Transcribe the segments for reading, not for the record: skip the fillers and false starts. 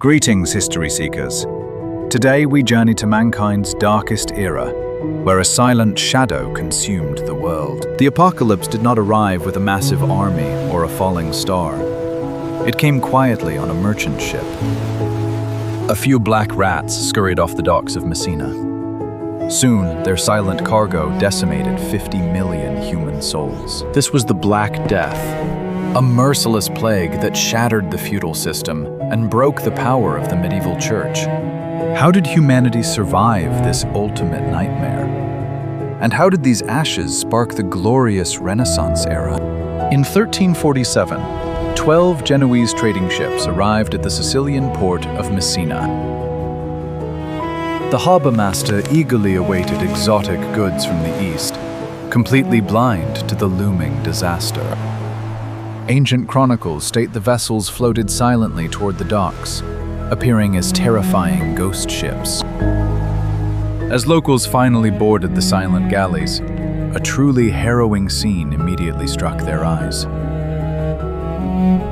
Greetings, history seekers. Today we journey to mankind's darkest era, where a silent shadow consumed the world. The apocalypse did not arrive with a massive army or a falling star. It came quietly on a merchant ship. A few black rats scurried off the docks of Messina. Soon, their silent cargo decimated 50 million human souls. This was the Black Death, a merciless plague that shattered the feudal system and broke the power of the medieval church. How did humanity survive this ultimate nightmare? And how did these ashes spark the glorious Renaissance era? In 1347, 12 Genoese trading ships arrived at the Sicilian port of Messina. The harbor master eagerly awaited exotic goods from the east, completely blind to the looming disaster. Ancient chronicles state the vessels floated silently toward the docks, appearing as terrifying ghost ships. As locals finally boarded the silent galleys, a truly harrowing scene immediately struck their eyes.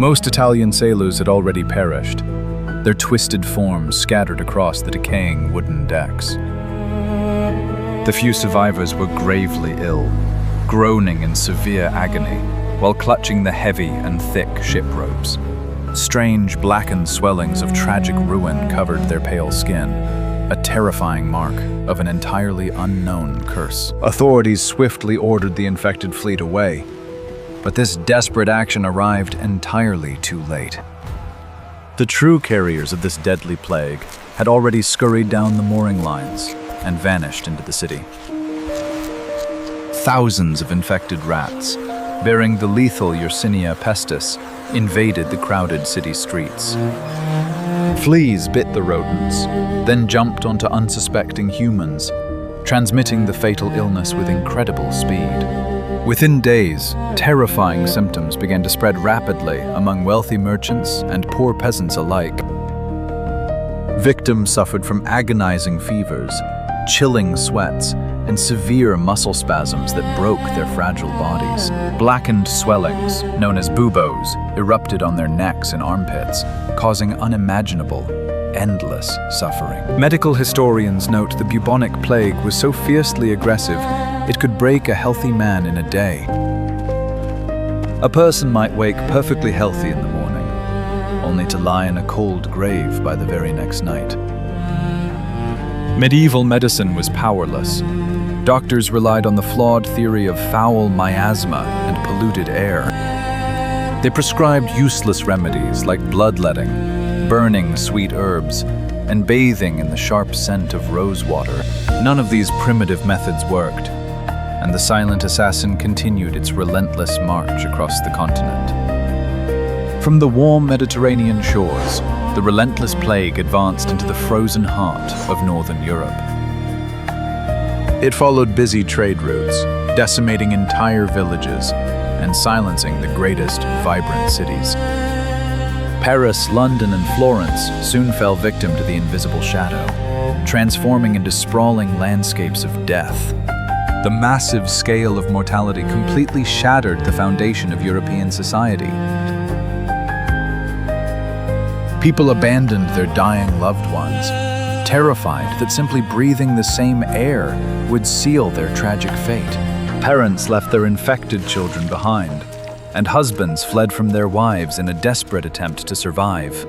Most Italian sailors had already perished, their twisted forms scattered across the decaying wooden decks. The few survivors were gravely ill, groaning in severe agony, while clutching the heavy and thick ship ropes. Strange blackened swellings of tragic ruin covered their pale skin, a terrifying mark of an entirely unknown curse. Authorities swiftly ordered the infected fleet away, but this desperate action arrived entirely too late. The true carriers of this deadly plague had already scurried down the mooring lines and vanished into the city. Thousands of infected rats, bearing the lethal Yersinia pestis, invaded the crowded city streets. Fleas bit the rodents, then jumped onto unsuspecting humans, transmitting the fatal illness with incredible speed. Within days, terrifying symptoms began to spread rapidly among wealthy merchants and poor peasants alike. Victims suffered from agonizing fevers, chilling sweats, and severe muscle spasms that broke their fragile bodies. Blackened swellings, known as buboes, erupted on their necks and armpits, causing unimaginable, endless suffering. Medical historians note the bubonic plague was so fiercely aggressive it could break a healthy man in a day. A person might wake perfectly healthy in the morning, only to lie in a cold grave by the very next night. Medieval medicine was powerless. Doctors relied on the flawed theory of foul miasma and polluted air. They prescribed useless remedies like bloodletting, burning sweet herbs, and bathing in the sharp scent of rosewater. None of these primitive methods worked, and the silent assassin continued its relentless march across the continent. From the warm Mediterranean shores, the relentless plague advanced into the frozen heart of northern Europe. It followed busy trade routes, decimating entire villages and silencing the greatest, vibrant cities. Paris, London, and Florence soon fell victim to the invisible shadow, transforming into sprawling landscapes of death. The massive scale of mortality completely shattered the foundation of European society. People abandoned their dying loved ones, terrified that simply breathing the same air would seal their tragic fate. Parents left their infected children behind, and husbands fled from their wives in a desperate attempt to survive.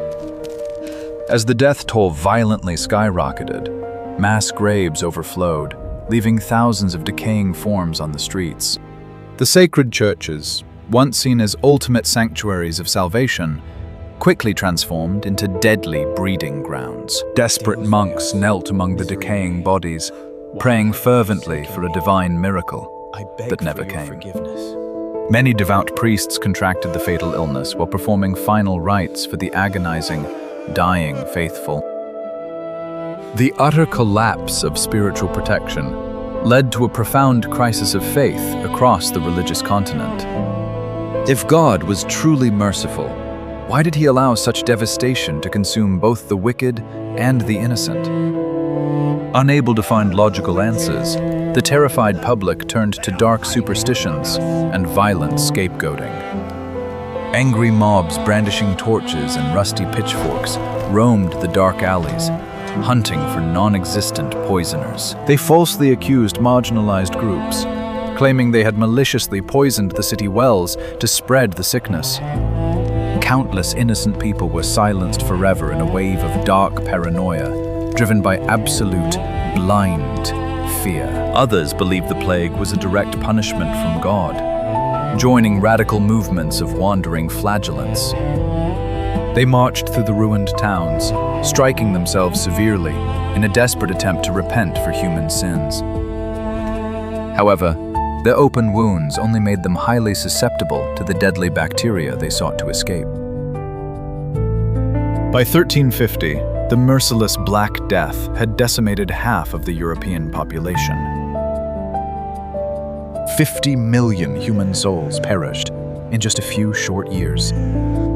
As the death toll violently skyrocketed, mass graves overflowed, leaving thousands of decaying forms on the streets. The sacred churches, once seen as ultimate sanctuaries of salvation, quickly transformed into deadly breeding grounds. Desperate monks knelt among the decaying bodies, praying fervently for a divine miracle that never came. Many devout priests contracted the fatal illness while performing final rites for the agonizing, dying faithful. The utter collapse of spiritual protection led to a profound crisis of faith across the religious continent. If God was truly merciful, why did he allow such devastation to consume both the wicked and the innocent? Unable to find logical answers, the terrified public turned to dark superstitions and violent scapegoating. Angry mobs brandishing torches and rusty pitchforks roamed the dark alleys, hunting for non-existent poisoners. They falsely accused marginalized groups, claiming they had maliciously poisoned the city wells to spread the sickness. Countless innocent people were silenced forever in a wave of dark paranoia, driven by absolute, blind fear. Others believed the plague was a direct punishment from God, joining radical movements of wandering flagellants. They marched through the ruined towns, striking themselves severely in a desperate attempt to repent for human sins. However, their open wounds only made them highly susceptible to the deadly bacteria they sought to escape. By 1350, the merciless Black Death had decimated half of the European population. 50 million human souls perished in just a few short years,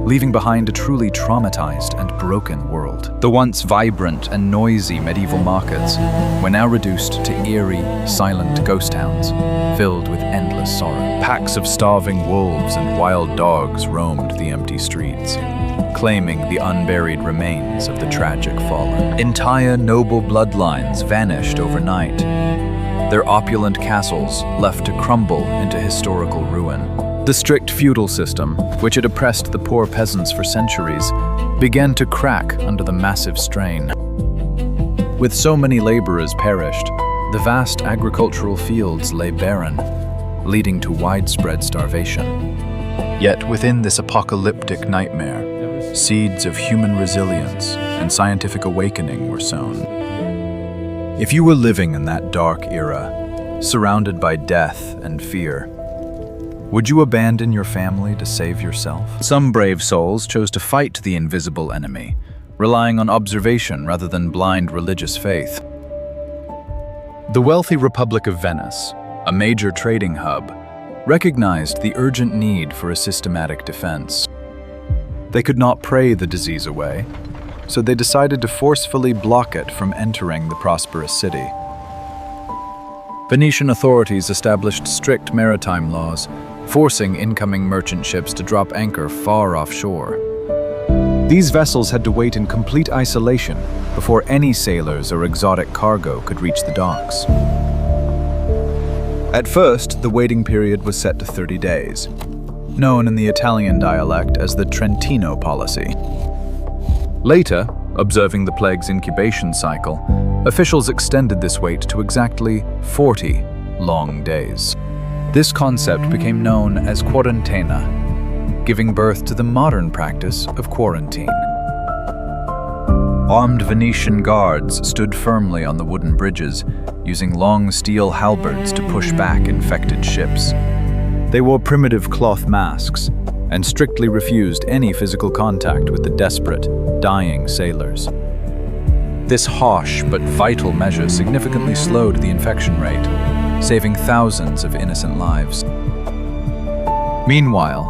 leaving behind a truly traumatized and broken world. The once vibrant and noisy medieval markets were now reduced to eerie, silent ghost towns filled with endless sorrow. Packs of starving wolves and wild dogs roamed the empty streets, claiming the unburied remains of the tragic fallen. Entire noble bloodlines vanished overnight, their opulent castles left to crumble into historical ruin. The strict feudal system, which had oppressed the poor peasants for centuries, began to crack under the massive strain. With so many laborers perished, the vast agricultural fields lay barren, leading to widespread starvation. Yet within this apocalyptic nightmare, seeds of human resilience and scientific awakening were sown. If you were living in that dark era, surrounded by death and fear, would you abandon your family to save yourself? Some brave souls chose to fight the invisible enemy, relying on observation rather than blind religious faith. The wealthy Republic of Venice, a major trading hub, recognized the urgent need for a systematic defense. They could not pray the disease away, so they decided to forcefully block it from entering the prosperous city. Venetian authorities established strict maritime laws, forcing incoming merchant ships to drop anchor far offshore. These vessels had to wait in complete isolation before any sailors or exotic cargo could reach the docks. At first, the waiting period was set to 30 days, known in the Italian dialect as the Trentino policy. Later, observing the plague's incubation cycle, officials extended this wait to exactly 40 long days. This concept became known as Quarantena, giving birth to the modern practice of quarantine. Armed Venetian guards stood firmly on the wooden bridges, using long steel halberds to push back infected ships. They wore primitive cloth masks and strictly refused any physical contact with the desperate, dying sailors. This harsh but vital measure significantly slowed the infection rate, saving thousands of innocent lives. Meanwhile,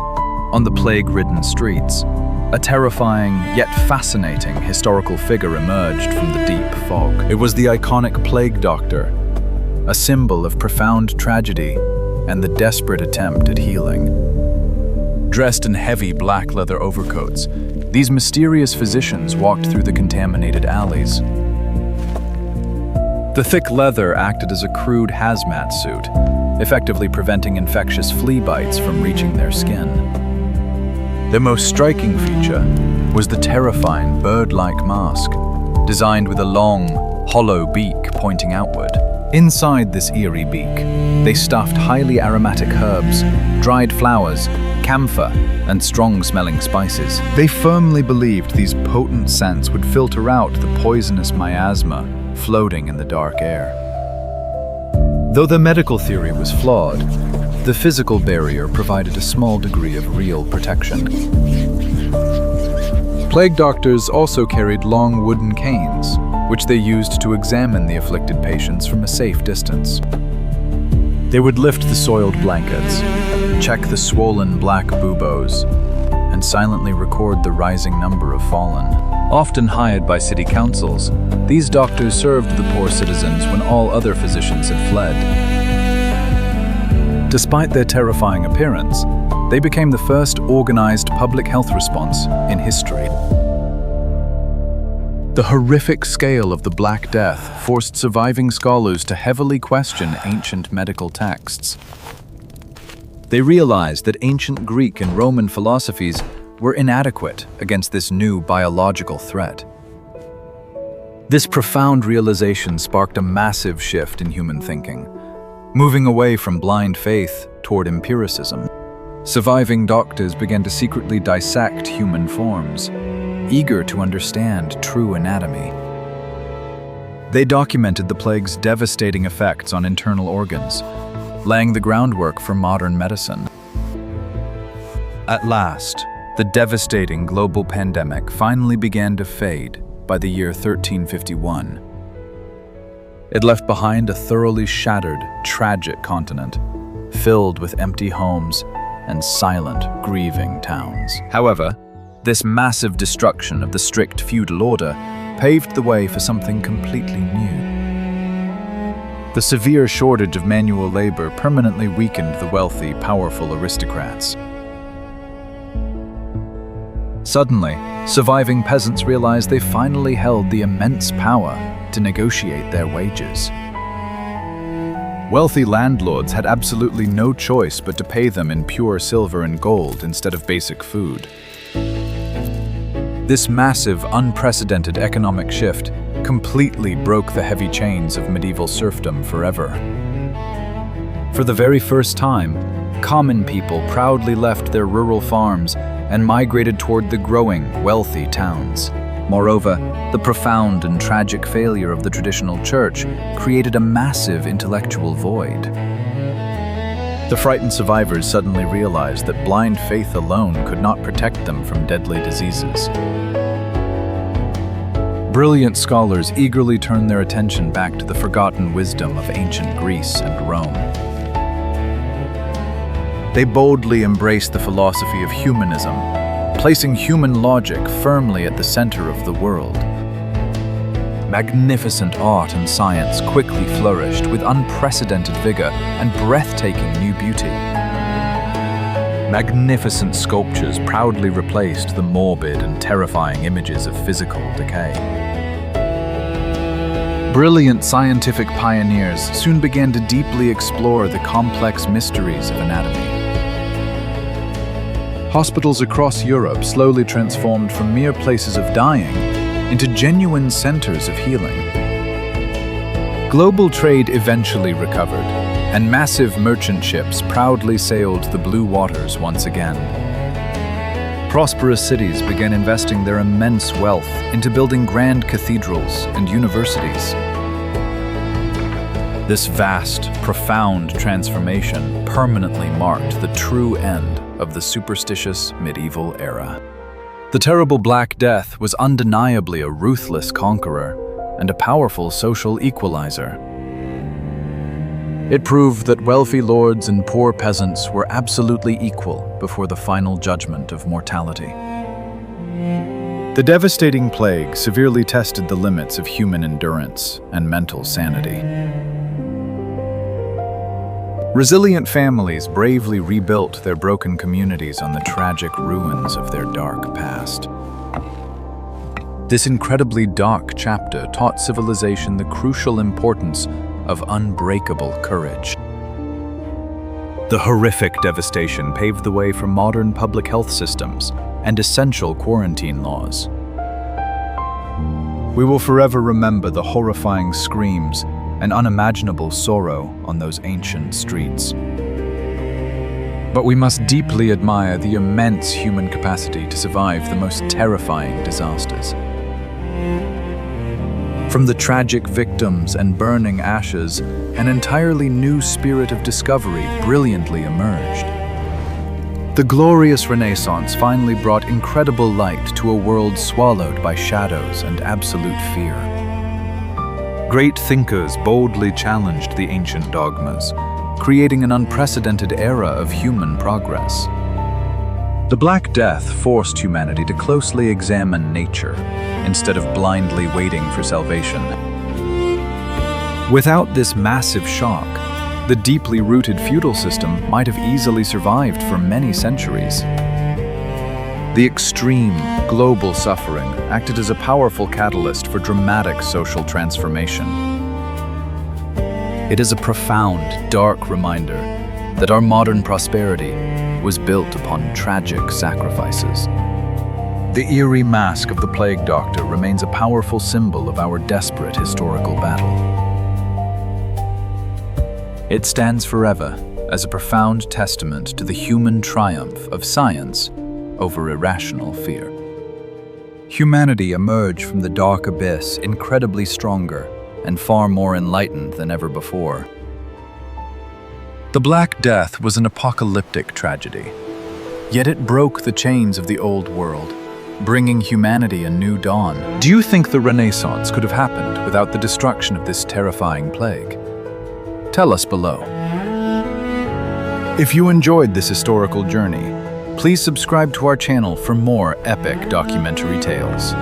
on the plague-ridden streets, a terrifying yet fascinating historical figure emerged from the deep fog. It was the iconic plague doctor, a symbol of profound tragedy and the desperate attempt at healing. Dressed in heavy black leather overcoats, these mysterious physicians walked through the contaminated alleys. The thick leather acted as a crude hazmat suit, effectively preventing infectious flea bites from reaching their skin. The most striking feature was the terrifying bird-like mask, designed with a long, hollow beak pointing outward. Inside this eerie beak, they stuffed highly aromatic herbs, dried flowers, camphor, and strong-smelling spices. They firmly believed these potent scents would filter out the poisonous miasma floating in the dark air. Though the medical theory was flawed, the physical barrier provided a small degree of real protection. Plague doctors also carried long wooden canes, which they used to examine the afflicted patients from a safe distance. They would lift the soiled blankets, check the swollen black buboes, and silently record the rising number of fallen. Often hired by city councils, these doctors served the poor citizens when all other physicians had fled. Despite their terrifying appearance, They became the first organized public health response in history. The horrific scale of the Black Death forced surviving scholars to heavily question ancient medical texts. They realized that ancient Greek and Roman philosophies were inadequate against this new biological threat. This profound realization sparked a massive shift in human thinking, moving away from blind faith toward empiricism. Surviving doctors began to secretly dissect human forms, eager to understand true anatomy. They documented the plague's devastating effects on internal organs, laying the groundwork for modern medicine. At last, the devastating global pandemic finally began to fade by the year 1351. It left behind a thoroughly shattered, tragic continent, filled with empty homes and silent, grieving towns. However, this massive destruction of the strict feudal order paved the way for something completely new. The severe shortage of manual labor permanently weakened the wealthy, powerful aristocrats. Suddenly, surviving peasants realized they finally held the immense power to negotiate their wages. Wealthy landlords had absolutely no choice but to pay them in pure silver and gold instead of basic food. This massive, unprecedented economic shift completely broke the heavy chains of medieval serfdom forever. For the very first time, common people proudly left their rural farms and migrated toward the growing, wealthy towns. Moreover, the profound and tragic failure of the traditional church created a massive intellectual void. The frightened survivors suddenly realized that blind faith alone could not protect them from deadly diseases. Brilliant scholars eagerly turned their attention back to the forgotten wisdom of ancient Greece and Rome. They boldly embraced the philosophy of humanism, placing human logic firmly at the center of the world. Magnificent art and science quickly flourished with unprecedented vigor and breathtaking new beauty. Magnificent sculptures proudly replaced the morbid and terrifying images of physical decay. Brilliant scientific pioneers soon began to deeply explore the complex mysteries of anatomy. Hospitals across Europe slowly transformed from mere places of dying into genuine centers of healing. Global trade eventually recovered, and massive merchant ships proudly sailed the blue waters once again. Prosperous cities began investing their immense wealth into building grand cathedrals and universities. This vast, profound transformation permanently marked the true end of the superstitious medieval era. The terrible Black Death was undeniably a ruthless conqueror and a powerful social equalizer. It proved that wealthy lords and poor peasants were absolutely equal before the final judgment of mortality. The devastating plague severely tested the limits of human endurance and mental sanity. Resilient families bravely rebuilt their broken communities on the tragic ruins of their dark past. This incredibly dark chapter taught civilization the crucial importance of unbreakable courage. The horrific devastation paved the way for modern public health systems and essential quarantine laws. We will forever remember the horrifying screams and unimaginable sorrow on those ancient streets. But we must deeply admire the immense human capacity to survive the most terrifying disasters. From the tragic victims and burning ashes, an entirely new spirit of discovery brilliantly emerged. The glorious Renaissance finally brought incredible light to a world swallowed by shadows and absolute fear. Great thinkers boldly challenged the ancient dogmas, creating an unprecedented era of human progress. The Black Death forced humanity to closely examine nature instead of blindly waiting for salvation. Without this massive shock, The deeply rooted feudal system might have easily survived for many centuries. The extreme, global suffering acted as a powerful catalyst for dramatic social transformation. It is a profound, dark reminder that our modern prosperity was built upon tragic sacrifices. The eerie mask of the Plague Doctor remains a powerful symbol of our desperate historical battle. It stands forever as a profound testament to the human triumph of science over irrational fear. Humanity emerged from the dark abyss incredibly stronger and far more enlightened than ever before. The Black Death was an apocalyptic tragedy, yet it broke the chains of the old world, bringing humanity a new dawn. Do you think the Renaissance could have happened without the destruction of this terrifying plague? Tell us below. If you enjoyed this historical journey, please subscribe to our channel for more epic documentary tales.